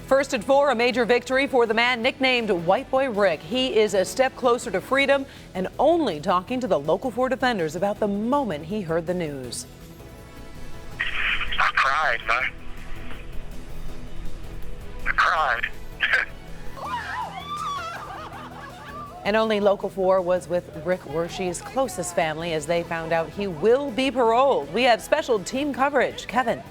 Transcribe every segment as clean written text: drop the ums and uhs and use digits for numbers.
First at 4, a major victory for the man nicknamed White Boy Rick. He is a step closer to freedom and only talking to the local 4 defenders about the moment he heard the news. I cried, man. I cried. And only Local 4 was with Rick Wershe's closest family as they found out he will be paroled. We have special team coverage. Kevin.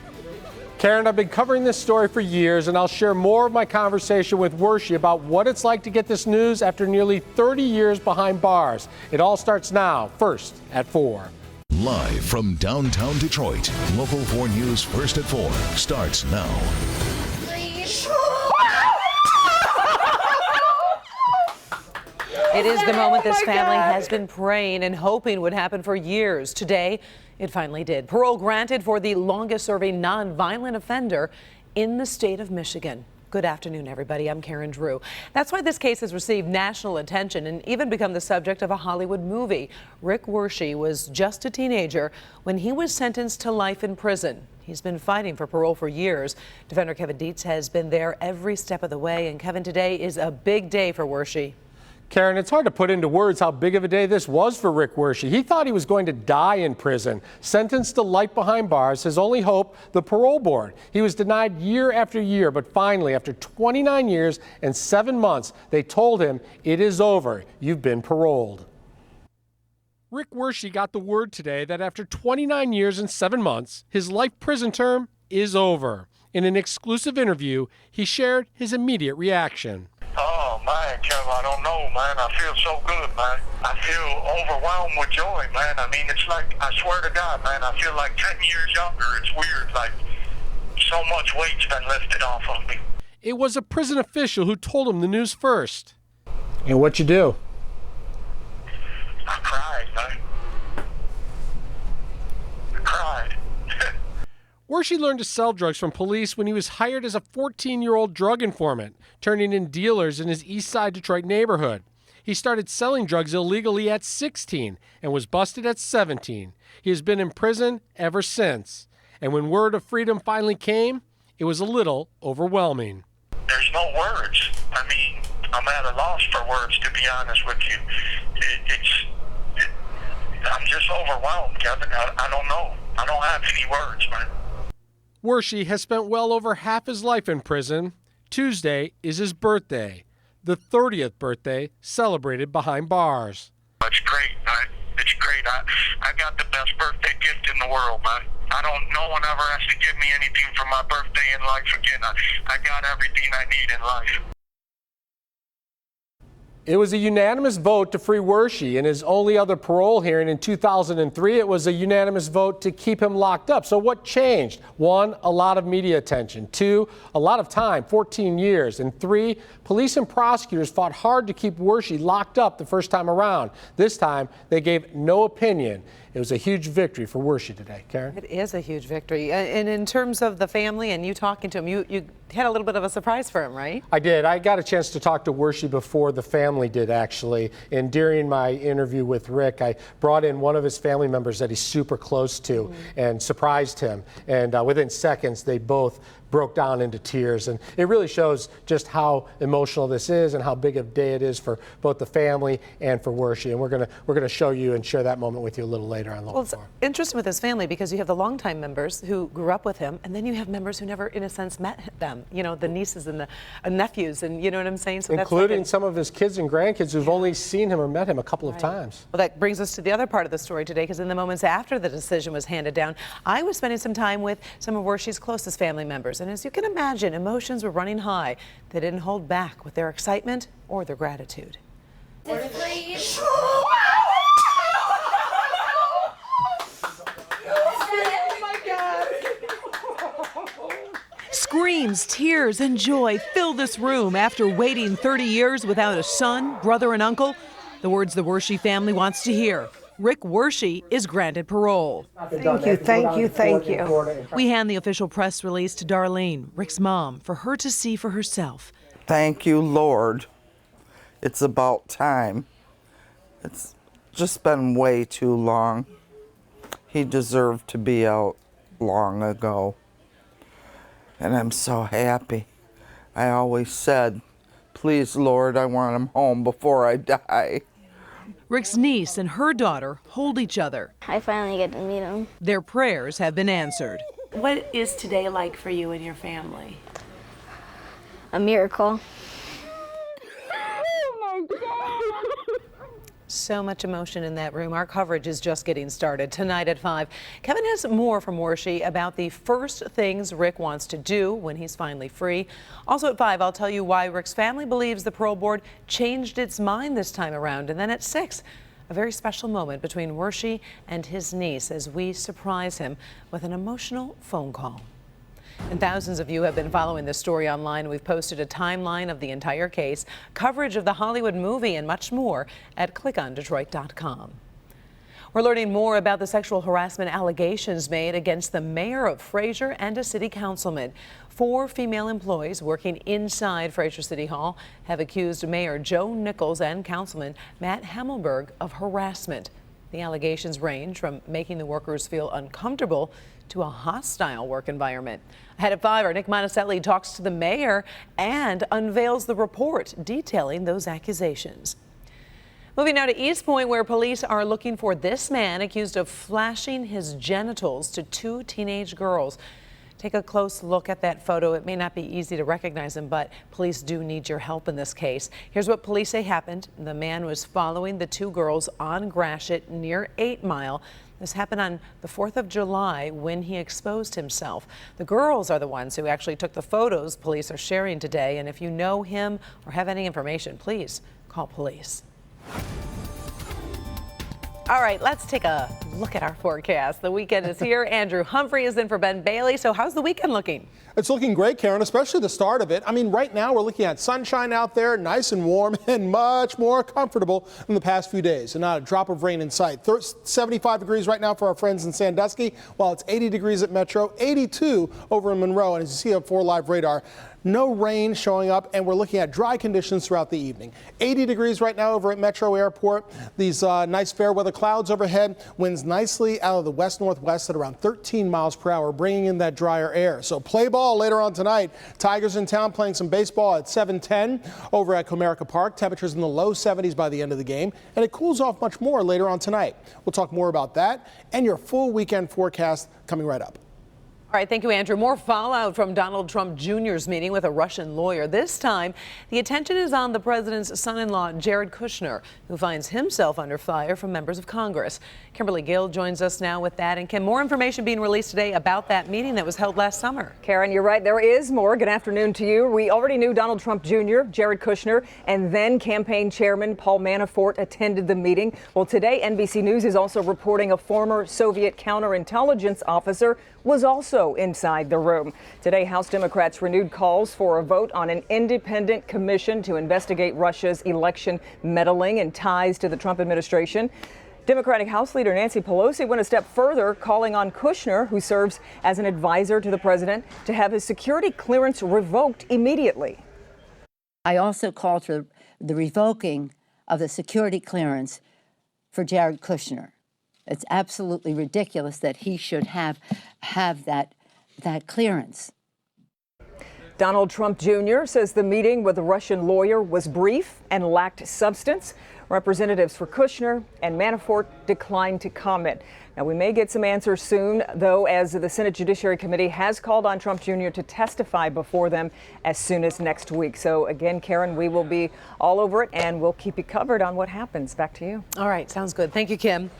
Karen, I've been covering this story for years, and I'll share more of my conversation with Wershe about what it's like to get this news after nearly 30 years behind bars. It all starts now, first at 4. Live from downtown Detroit, Local 4 News First at 4 starts now. It is the moment this family has been praying and hoping would happen for years. Today, it finally did. Parole granted for the longest-serving nonviolent offender in the state of Michigan. Good afternoon, everybody. I'm Karen Drew. That's why this case has received national attention and even become the subject of a Hollywood movie. Rick Wershe was just a teenager when he was sentenced to life in prison. He's been fighting for parole for years. Defender Kevin Dietz has been there every step of the way. And Kevin, today is a big day for Wershe. Karen, it's hard to put into words how big of a day this was for Rick Wershe. He thought he was going to die in prison. Sentenced to life behind bars, his only hope, the parole board. He was denied year after year, but finally, after 29 years and 7 months, they told him, it is over. You've been paroled. Rick Wershe got the word today that after 29 years and 7 months, his life prison term is over. In an exclusive interview, he shared his immediate reaction. Oh, man, Kevin, I don't know, man. I feel so good, man. I feel overwhelmed with joy, man. I mean, it's like, I swear to God, man, I feel like 10 years younger. It's weird, like, so much weight's been lifted off of me. It was a prison official who told him the news first. And what'd you do? I cried, man. I cried. Wershe learned to sell drugs from police when he was hired as a 14-year-old drug informant, turning in dealers in his East Side Detroit neighborhood. He started selling drugs illegally at 16 and was busted at 17. He has been in prison ever since. And when word of freedom finally came, it was a little overwhelming. There's no words. I mean, I'm at a loss for words, to be honest with you. I'm just overwhelmed, Kevin. I don't know. I don't have any words, man. Wershe has spent well over half his life in prison. Tuesday is his birthday, the 30th birthday celebrated behind bars. It's great, man. It's great. I got the best birthday gift in the world, man. No one ever has to give me anything for my birthday in life again. I got everything I need in life. It was a unanimous vote to free Wershe. In his only other parole hearing in 2003, it was a unanimous vote to keep him locked up. So what changed? 1, a lot of media attention. 2, a lot of time, 14 years. And 3, police and prosecutors fought hard to keep Wershe locked up the first time around. This time, they gave no opinion. It was a huge victory for Wershe today. Karen? It is a huge victory. And in terms of the family and you talking to him, you had a little bit of a surprise for him, right? I did. I got a chance to talk to Wershe before the family did, actually. And during my interview with Rick, I brought in one of his family members that he's super close to and surprised him. And within seconds, they both broke down into tears. And it really shows just how emotional this is and how big a day it is for both the family and for Wershe. And we're gonna show you and share that moment with you a little later on Local 4. Well, it's interesting with his family because you have the longtime members who grew up with him, and then you have members who never, in a sense, met them. You know, the nieces and the nephews, and you know what I'm saying? So including that's like some of his kids and grandkids who've only seen him or met him a couple of times. Well, that brings us to the other part of the story today, because in the moments after the decision was handed down, I was spending some time with some of Wershe's closest family members. And as you can imagine, emotions were running high. They didn't hold back with their excitement or their gratitude. Screams, tears, and joy fill this room after waiting 30 years without a son, brother, and uncle. The words the Wershe family wants to hear. Rick Wershe is granted parole. Thank you, thank you, thank you. We hand the official press release to Darlene, Rick's mom, for her to see for herself. Thank you, Lord. It's about time. It's just been way too long. He deserved to be out long ago. And I'm so happy I always said, please, Lord, I want him home before I die. Rick's niece and her daughter hold each other. I finally get to meet him. Their prayers have been answered. What is today like for you and your family? A miracle. So much emotion in that room. Our coverage is just getting started. Tonight at 5, Kevin has more from Wershe about the first things Rick wants to do when he's finally free. Also at 5, I'll tell you why Rick's family believes the parole board changed its mind this time around. And then at 6, a very special moment between Wershe and his niece as we surprise him with an emotional phone call. And thousands of you have been following this story online. We've posted a timeline of the entire case, coverage of the Hollywood movie, and much more at clickondetroit.com. We're learning more about the sexual harassment allegations made against the mayor of Fraser and a city councilman. 4 female employees working inside Fraser City Hall have accused Mayor Joe Nichols and Councilman Matt Hammelberg of harassment. The allegations range from making the workers feel uncomfortable to a hostile work environment. Ahead at 5, our Nick Monticelli talks to the mayor and unveils the report detailing those accusations. Moving now to East Point, where police are looking for this man accused of flashing his genitals to 2 teenage girls. Take a close look at that photo. It may not be easy to recognize him, but police do need your help in this case. Here's what police say happened. The man was following the 2 girls on Gratiot near 8 Mile. This happened on the 4th of July when he exposed himself. The girls are the ones who actually took the photos police are sharing today. And if you know him or have any information, please call police. All right, let's take a look at our forecast. The weekend is here. Andrew Humphrey is in for Ben Bailey. So how's the weekend looking? It's looking great, Karen, especially the start of it. I mean, right now we're looking at sunshine out there, nice and warm and much more comfortable than the past few days. And not a drop of rain in sight. 75 degrees right now for our friends in Sandusky, while it's 80 degrees at Metro, 82 over in Monroe. And as you see on 4 Live radar, no rain showing up, and we're looking at dry conditions throughout the evening. 80 degrees right now over at Metro Airport. These nice fair weather clouds overhead. Winds nicely out of the west-northwest at around 13 miles per hour, bringing in that drier air. So play ball later on tonight. Tigers in town playing some baseball at 7:10 over at Comerica Park. Temperatures in the low 70s by the end of the game, and it cools off much more later on tonight. We'll talk more about that and your full weekend forecast coming right up. All right, thank you, Andrew. More fallout from Donald Trump Jr.'s meeting with a Russian lawyer. This time, the attention is on the president's son-in-law, Jared Kushner, who finds himself under fire from members of Congress. Kimberly Gill joins us now with that. And Kim, more information being released today about that meeting that was held last summer. Karen, you're right. There is more. Good afternoon to you. We already knew Donald Trump Jr., Jared Kushner, and then campaign chairman Paul Manafort attended the meeting. Well, today, NBC News is also reporting a former Soviet counterintelligence officer was also inside the room. Today, House Democrats renewed calls for a vote on an independent commission to investigate Russia's election meddling and ties to the Trump administration. Democratic House Leader Nancy Pelosi went a step further, calling on Kushner, who serves as an advisor to the president, to have his security clearance revoked immediately. I also called for the revoking of the security clearance for Jared Kushner. It's absolutely ridiculous that he should have that clearance. Donald Trump Jr. says the meeting with the Russian lawyer was brief and lacked substance. Representatives for Kushner and Manafort declined to comment. Now, we may get some answers soon, though, as the Senate Judiciary Committee has called on Trump Jr. to testify before them as soon as next week. So again, Karen, we will be all over it, and we'll keep you covered on what happens. Back to you. All right, sounds good. Thank you, Kim.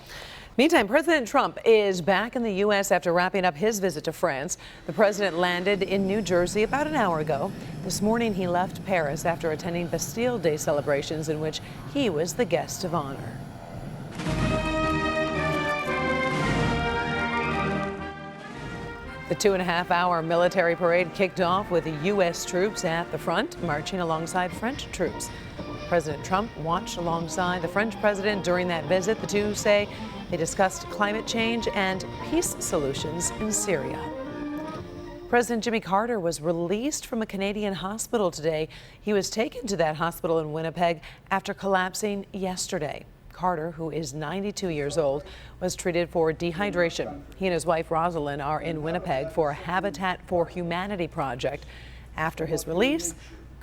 Meantime, President Trump is back in the U.S. after wrapping up his visit to France. The president landed in New Jersey about an hour ago. This morning, he left Paris after attending Bastille Day celebrations in which he was the guest of honor. The 2.5-hour military parade kicked off with the U.S. troops at the front, marching alongside French troops. President Trump watched alongside the French president during that visit. The two say they discussed climate change and peace solutions in Syria. President Jimmy Carter was released from a Canadian hospital today. He was taken to that hospital in Winnipeg after collapsing yesterday. Carter, who is 92 years old, was treated for dehydration. He and his wife Rosalind are in Winnipeg for a Habitat for Humanity project. After his release,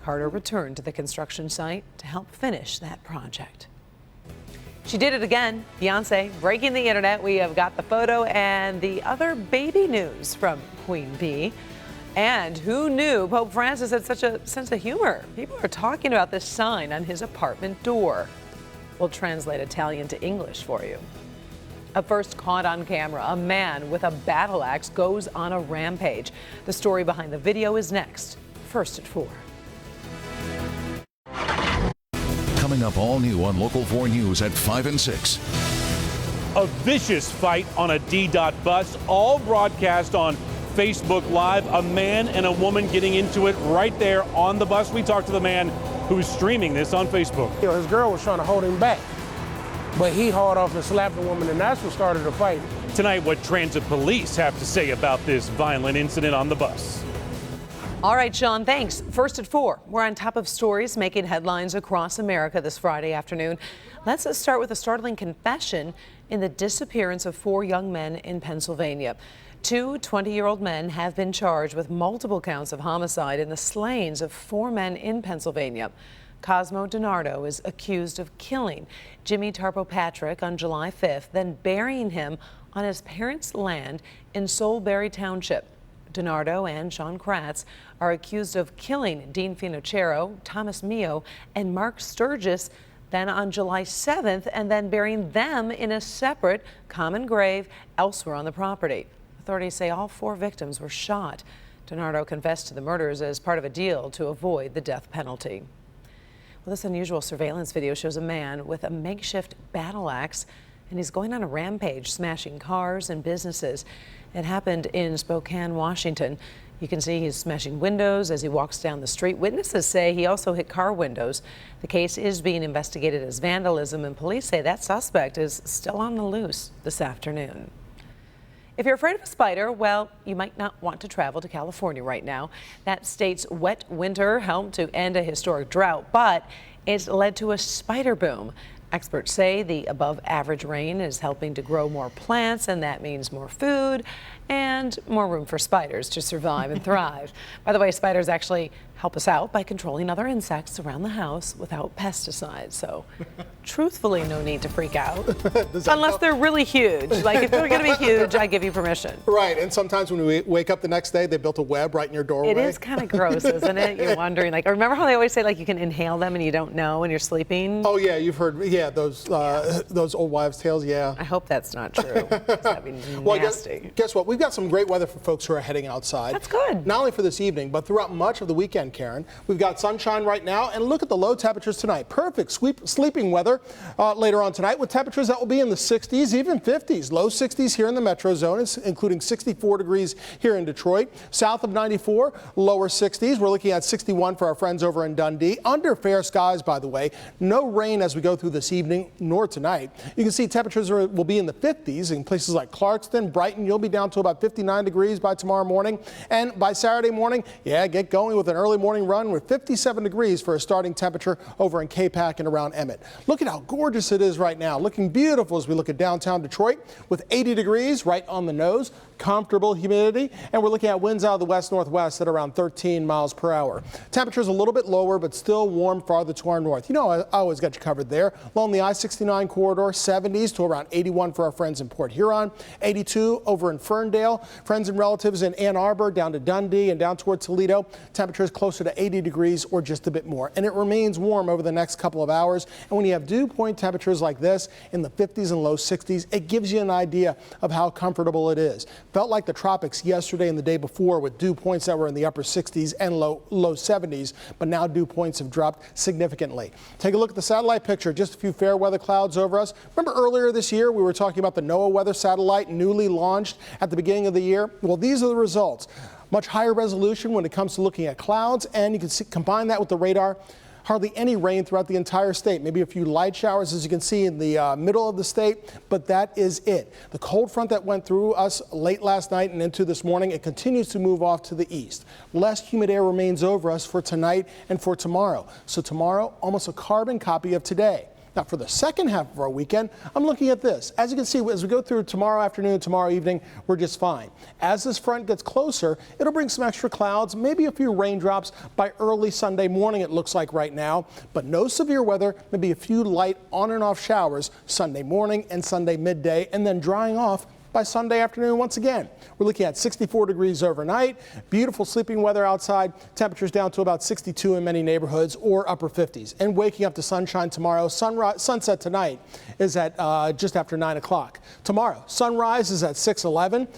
Carter returned to the construction site to help finish that project. She did it again. Beyonce breaking the internet. We have got the photo and the other baby news from Queen Bee. And who knew Pope Francis had such a sense of humor? People are talking about this sign on his apartment door. We'll translate Italian to English for you. Up first, caught on camera, a man with a battle axe goes on a rampage. The story behind the video is next. First at 4. Coming up all new on Local 4 News at 5 and 6. A vicious fight on a D-Dot bus, all broadcast on Facebook Live. A man and a woman getting into it right there on the bus. We talked to the man who's streaming this on Facebook. You know, his girl was trying to hold him back, but he hauled off and slapped the woman, and that's what started the fight. Tonight, what transit police have to say about this violent incident on the bus. All right, Sean, thanks. First at 4, we're on top of stories making headlines across America this Friday afternoon. Let's start with a startling confession in the disappearance of 4 young men in Pennsylvania. 2 20-year-old men have been charged with multiple counts of homicide in the slayings of 4 men in Pennsylvania. Cosmo DiNardo is accused of killing Jimmy Tarpo Patrick on July 5th, then burying him on his parents' land in Solebury Township. DiNardo and Sean Kratz are accused of killing Dean Finocchiaro, Thomas Mio, and Mark Sturgis, then on July 7th, and then burying them in a separate common grave elsewhere on the property. Authorities say all 4 victims were shot. DiNardo confessed to the murders as part of a deal to avoid the death penalty. Well, this unusual surveillance video shows a man with a makeshift battle axe, and he's going on a rampage, smashing cars and businesses. It happened in Spokane, Washington. You can see he's smashing windows as he walks down the street. Witnesses say he also hit car windows. The case is being investigated as vandalism, and police say that suspect is still on the loose this afternoon. If you're afraid of a spider, well, you might not want to travel to California right now. That state's wet winter helped to end a historic drought, but it's led to a spider boom. Experts say the above-average rain is helping to grow more plants, and that means more food and more room for spiders to survive and thrive. By the way, spiders actually help us out by controlling other insects around the house without pesticides. So, truthfully, no need to freak out. Unless they're really huge. Like, if they're going to be huge, I give you permission. Right, and sometimes when we wake up the next day, they built a web right in your doorway. It is kind of gross, isn't it? You're wondering, like, remember how they always say, like, you can inhale them and you don't know when you're sleeping? Oh, yeah, you've heard, those old wives' tales, yeah. I hope that's not true. That'd be nasty. Well, guess what? We've got some great weather for folks who are heading outside. That's good. Not only for this evening, but throughout much of the weekend, Karen. We've got sunshine right now, and look at the low temperatures tonight. Perfect sleeping weather later on tonight with temperatures that will be in the 60s, even 50s. Low 60s here in the metro zone, including 64 degrees here in Detroit. South of 94, lower 60s. We're looking at 61 for our friends over in Dundee. Under fair skies, by the way. No rain as we go through this evening, nor tonight. You can see temperatures will be in the 50s in places like Clarkston, Brighton. You'll be down to about 59 degrees by tomorrow morning. And by Saturday morning, get going with an early morning run with 57 degrees for a starting temperature over in K-Pac and around Emmett. Look at how gorgeous it is right now. Looking beautiful as we look at downtown Detroit with 80 degrees right on the nose. Comfortable humidity, and we're looking at winds out of the west-northwest at around 13 miles per hour. Temperatures a little bit lower, but still warm farther to our north. You know, I always got you covered there. Along the I-69 corridor, 70s to around 81 for our friends in Port Huron, 82 over in Ferndale. Friends and relatives in Ann Arbor, down to Dundee and down toward Toledo. Temperatures closer to 80 degrees or just a bit more. And it remains warm over the next couple of hours. And when you have dew point temperatures like this in the 50s and low 60s, it gives you an idea of how comfortable it is. Felt like the tropics yesterday and the day before with dew points that were in the upper 60s and low 70s, but now dew points have dropped significantly. Take a look at the satellite picture. Just a few fair weather clouds over us. Remember earlier this year we were talking about the NOAA weather satellite newly launched at the beginning of the year? Well, these are the results. Much higher resolution when it comes to looking at clouds, and you can combine that with the radar. Hardly any rain throughout the entire state. Maybe a few light showers, as you can see, in the middle of the state, but that is it. The cold front that went through us late last night and into this morning, it continues to move off to the east. Less humid air remains over us for tonight and for tomorrow. So tomorrow, almost a carbon copy of today. Now, for the second half of our weekend, I'm looking at this. As you can see, as we go through tomorrow afternoon, tomorrow evening, we're just fine. As this front gets closer, it'll bring some extra clouds, maybe a few raindrops by early Sunday morning, it looks like right now, but no severe weather, maybe a few light on and off showers Sunday morning and Sunday midday, and then drying off by Sunday afternoon once again. We're looking at 64 degrees overnight, beautiful sleeping weather outside, temperatures down to about 62 in many neighborhoods or upper 50s. And waking up to sunshine tomorrow. Sunset tonight is at just after 9 o'clock. Tomorrow, sunrise is at 6:11.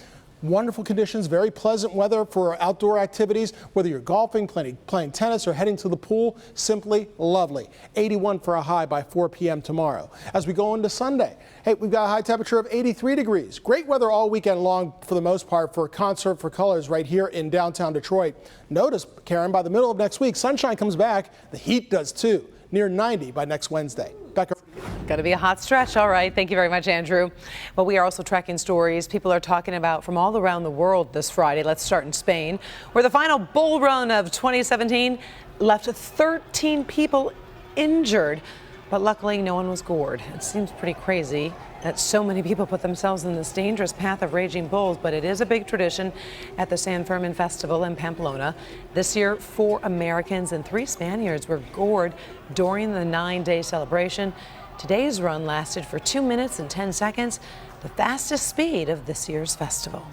Wonderful conditions, very pleasant weather for outdoor activities, whether you're golfing, playing tennis, or heading to the pool, simply lovely. 81 for a high by 4 p.m. tomorrow. As we go into Sunday, hey, we've got a high temperature of 83 degrees. Great weather all weekend long for the most part for a concert for colors right here in downtown Detroit. Notice, Karen, by the middle of next week, sunshine comes back. The heat does too, near 90 by next Wednesday. Back over. Going to be a hot stretch. All right. Thank you very much, Andrew. Well, we are also tracking stories people are talking about from all around the world this Friday. Let's start in Spain, where the final bull run of 2017 left 13 people injured. But luckily, no one was gored. It seems pretty crazy that so many people put themselves in this dangerous path of raging bulls, but it is a big tradition at the San Fermin Festival in Pamplona. This year, 4 Americans and 3 Spaniards were gored during the 9-day celebration. Today's run lasted for 2 minutes and 10 seconds, the fastest speed of this year's festival.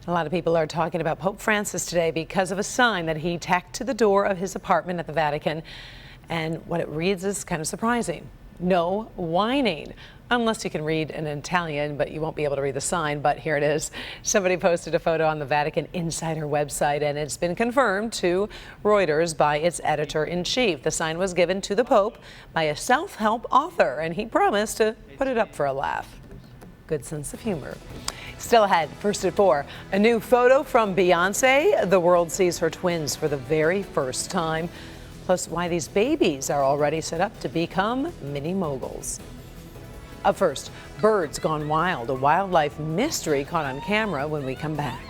A lot of people are talking about Pope Francis today because of a sign that he tacked to the door of his apartment at the Vatican. And what it reads is kind of surprising. No whining. Unless you can read in Italian, but you won't be able to read the sign. But here it is. Somebody posted a photo on the Vatican Insider website, and it's been confirmed to Reuters by its editor-in-chief. The sign was given to the Pope by a self-help author, and he promised to put it up for a laugh. Good sense of humor. Still ahead, first at 4, a new photo from Beyonce. The world sees her twins for the very first time. Plus, why these babies are already set up to become mini moguls. Up first, birds gone wild, a wildlife mystery caught on camera when we come back.